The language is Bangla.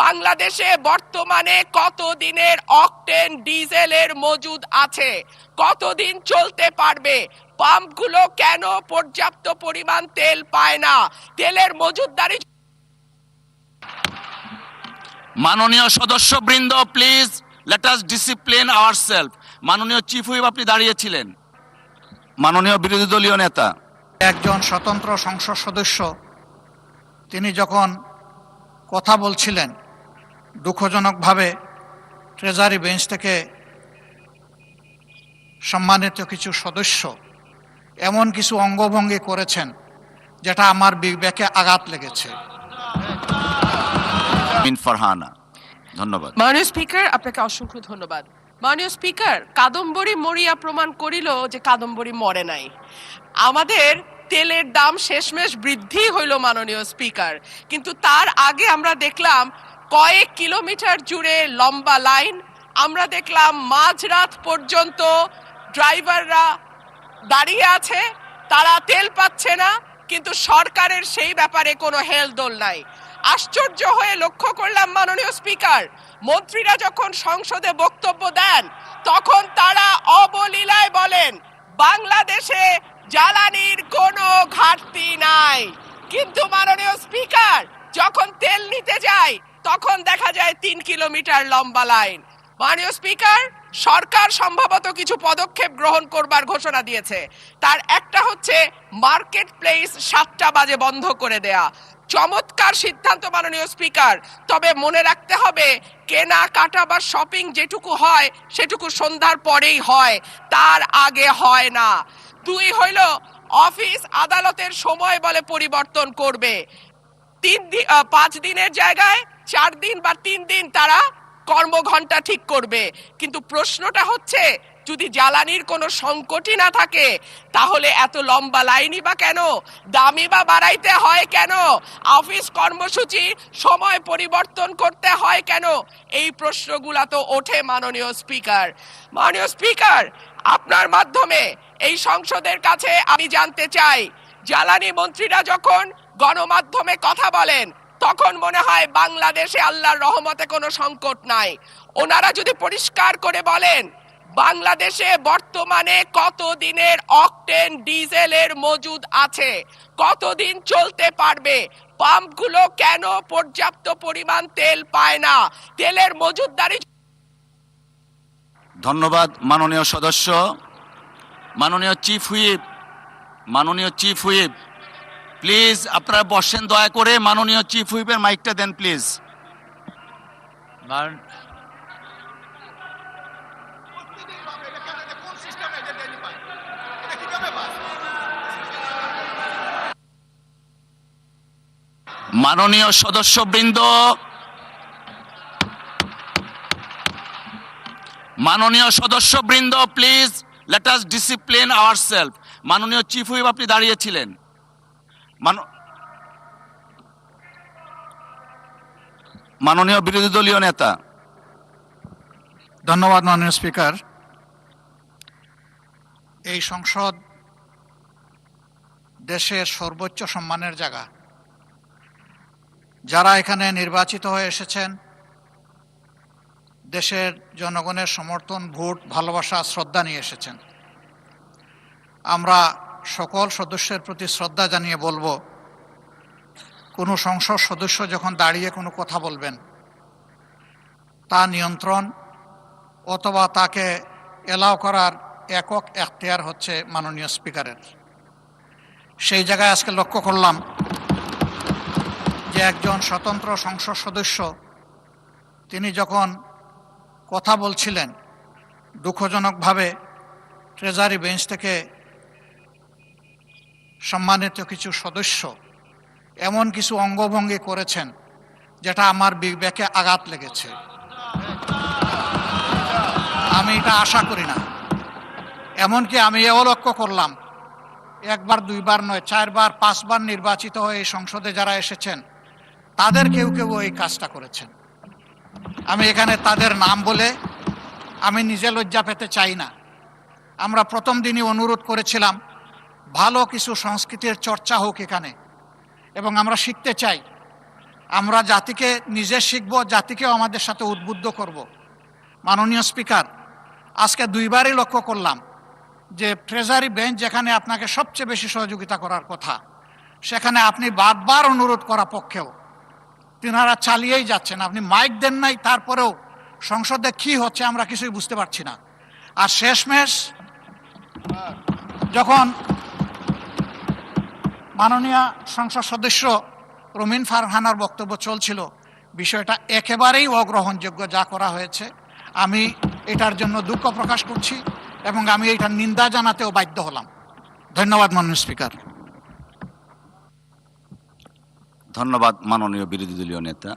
বাংলাদেশে বর্তমানে কতদিনের অকটেন ডিজেলের মজুদ আছে, কতদিন চলতে পারবে, পাম্পগুলো কেন পর্যাপ্ত পরিমাণ তেল পায় না, তেলের মজুদদারি। মাননীয় সদস্যবৃন্দ, please let us discipline ourself. মাননীয় চিফ হুইপ, আপনি দাঁড়িয়েছিলেন। মাননীয় বিরোধী দলীয় নেতা, একজন স্বতন্ত্র সংসদ সদস্য তিনি যখন কথা বলছিলেন, দুঃখজনকভাবে ট্রেজারি বেঞ্চ থেকে সম্মানিত কিছু সদস্য এমন কিছু অঙ্গভঙ্গি করেছেন যেটা আমার বিবেকে আঘাত লেগেছে। ফারহানা, ধন্যবাদ। মাননীয় স্পিকার, আপনাকে অসংখ্য ধন্যবাদ। মাননীয় স্পিকার, কাদম্বরী মরিয়া প্রমাণ করিল যে কাদম্বরী মরে নাই। আমাদের তেলের দাম শেষমেশ বৃদ্ধি হইল মাননীয় স্পিকার, কিন্তু তার আগে আমরা দেখলাম কয়েক কিলোমিটার জুড়ে লম্বা লাইন। আমরা দেখলাম মাঝরাত পর্যন্ত ড্রাইভাররা দাঁড়িয়ে আছে, তারা তেল পাচ্ছে না, কিন্তু সরকারের সেই ব্যাপারে কোনো হেলদোল নাই। আশ্চর্য হয়ে লক্ষ্য করলাম মাননীয় স্পিকার, মন্ত্রীরা যখন সংসদে বক্তব্য দেন তখন তারা অবলীলায় বলেন বাংলাদেশে জ্বালানির কোনো ঘাটতি নাই, কিন্তু মাননীয় স্পিকার যখন তেল নিতে যায় তখন দেখা যায় 3 কিলোমিটার লম্বা লাইন। মাননীয় স্পিকার, সরকার সম্ভবত কিছু পদক্ষেপ গ্রহণ করবার ঘোষণা দিয়েছে। তার একটা হচ্ছে মার্কেট প্লেস 7টা বাজে বন্ধ করে দেয়া। চমৎকার সিদ্ধান্ত মাননীয় স্পিকার, তবে মনে রাখতে হবে কেনা কাটা বা শপিং যেটুকু হয় সেটুকু সন্ধ্যার পরেই হয়, তার আগে হয় না। 2 হইল অফিস আদালতের সময় বলে পরিবর্তন করবে। 5 দিনের জায়গায় 4 দিন বা 3 দিন তারা কর্মঘণ্টা ঠিক করবে। কিন্তু প্রশ্নটা হচ্ছে যদি জ্বালানির কোনো সংকটই না থাকে তাহলে এত লম্বা লাইনই বা কেন, দামি বা বাড়াইতে হয় কেন, অফিস কর্মসূচি সময় পরিবর্তন করতে হয় কেন, এই প্রশ্নগুলা তো ওঠে মাননীয় স্পিকার। মাননীয় স্পিকার, আপনার মাধ্যমে এই সংসদের কাছে আমি জানতে চাই, জ্বালানি মন্ত্রীরা যখন গণমাধ্যমে কথা বলেন তখন মনে হয় বাংলাদেশে আল্লাহর রহমতে কোনো সংকট নাই। ওনারা যদি পরিষ্কার করে বলেন বাংলাদেশে বর্তমানে কতদিনের অকটেন ডিজেলের মজুদ আছে, কতদিন চলতে পারবে, পাম্পগুলো কেন পর্যাপ্ত পরিমাণ তেল পায় না, তেলের মজুদদারি। ধন্যবাদ মাননীয় সদস্য। মাননীয় চিফ হুইপ, প্লিজ আপনারা বসেন দয়া করে। মাননীয় চিফ হুইপের মাইকটা দেন প্লিজ। মাননীয় সদস্যবৃন্দ, please let us discipline ourself. মাননীয় চিফ হুইপ, আপনি দাঁড়িয়েছিলেন। মাননীয় বিরোধী দলীয় নেতা, ধন্যবাদ মাননীয় স্পিকার। এই সংসদ দেশের সর্বোচ্চ সম্মানের জায়গা। যারা এখানে নির্বাচিত হয়ে এসেছেন দেশের জনগণের সমর্থন, ভোট, ভালোবাসা, শ্রদ্ধা নিয়ে এসেছেন। আমরা সকল সদস্যের প্রতি শ্রদ্ধা জানিয়ে বলবো, কোনো সংসদ সদস্য যখন দাঁড়িয়ে কোনো কথা বলবেন তা নিয়ন্ত্রণ অথবা তাকে এলাও করার একক এখতিয়ার হচ্ছে মাননীয় স্পিকারের। সেই জায়গায় আজকে লক্ষ্য করলাম যে একজন স্বতন্ত্র সংসদ সদস্য তিনি যখন কথা বলছিলেন, দুঃখজনকভাবে ট্রেজারি বেঞ্চ থেকে সম্মানিত কিছু সদস্য এমন কিছু অঙ্গভঙ্গি করেছেন যেটা আমার বিবেকে আঘাত লেগেছে। আমি এটা আশা করি না। এমনকি আমি এও লক্ষ্য করলাম, 1 বার 2 বার নয়, 4 বার 5 বার নির্বাচিত হয়ে এই সংসদে যারা এসেছেন তাদের কেউ কেউ এই কাজটা করেছেন। আমি এখানে তাদের নাম বলে আমি নিজে লজ্জা পেতে চাই না। আমরা প্রথম দিনই অনুরোধ করেছিলাম ভালো কিছু সংস্কৃতির চর্চা হোক এখানে, এবং আমরা শিখতে চাই আমরা জাতিকে নিজে শিখব, জাতিকেও আমাদের সাথে উদ্বুদ্ধ করব। মাননীয় স্পিকার, আজকে দুইবারই লক্ষ্য করলাম যে ট্রেজারি বেঞ্চ যেখানে আপনাকে সবচেয়ে বেশি সহযোগিতা করার কথা, সেখানে আপনি বারবার অনুরোধ করা পক্ষেও তিনারা চালিয়েই যাচ্ছেন। আপনি মাইক দেন নাই, তারপরেও সংসদে কি হচ্ছে আমরা কিছুই বুঝতে পারছি না। আর শেষমেশ যখন মাননীয় সংসদ সদস্য রুমিন ফারহানার বক্তব্য চলছিল, বিষয়টা একেবারেই অগ্রহণযোগ্য যা করা হয়েছে। আমি এটার জন্য দুঃখ প্রকাশ করছি এবং আমি এটার নিন্দা জানাতেও বাধ্য হলাম। ধন্যবাদ মাননীয় স্পিকার। ধন্যবাদ মাননীয় বিরোধী দলীয় নেতা।